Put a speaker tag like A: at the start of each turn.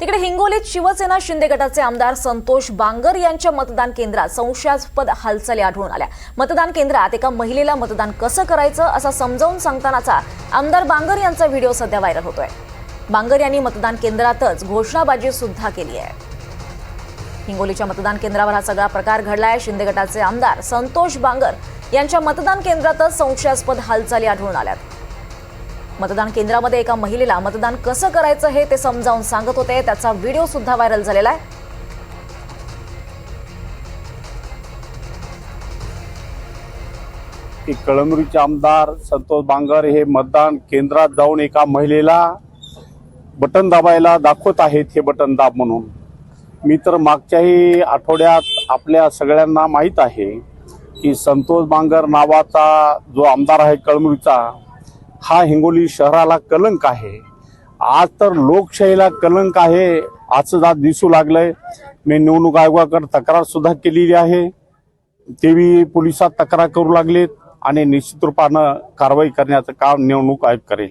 A: तिकडे हिंगोलीत शिवसेना शिंदे गटाचे आमदार संतोष बांगर यांच्या मतदान केंद्रात संशयास्पद हालचाली आढळून आल्या। मतदान केंद्रात एका महिलेला मतदान कसं करायचं असं समजावून सांगतानाचा आमदार बांगर यांचा व्हिडिओ सध्या व्हायरल होतोय। बांगर यांनी मतदान केंद्रातच घोषणाबाजी सुद्धा केली आहे। हिंगोलीच्या मतदान केंद्रावर हा सगळा प्रकार घडलाय। शिंदे गटाचे आमदार संतोष बांगर यांच्या मतदान केंद्रातच संशयास्पद हालचाली आढळून आल्यात। मतदान केंद्रामध्ये एका महिलेला मतदान कसं करायचं हे ते समजावून सांगत होते। त्याचा व्हिडिओ सुद्धा व्हायरल झालेला आहे।
B: की कळमनुरीचे आमदार संतोष बांगर हे मतदान केंद्रात जाऊन एका महिलेला बटन दाबायला दाखवत आहेत। हे बटन दाब म्हणून मी तर मागच्याही आठवड्यात आपल्या सगळ्यांना माहीत आहे की संतोष बांगर नावाचा जो आमदार आहे कळमनुरीचा, हा हिंगोली शहराला कलंक आहे। आज तर लोकशाहीला कलंक आहे असं आज दिसू लागलंय। मी निवडणूक आयोगाकडे तक्रार सुद्धा केलेली आहे। तेही पोलिसात तक्रार करू लागलेत आणि निश्चित रूपानं कारवाई करण्याचं काम निवडणूक आयोग करेल।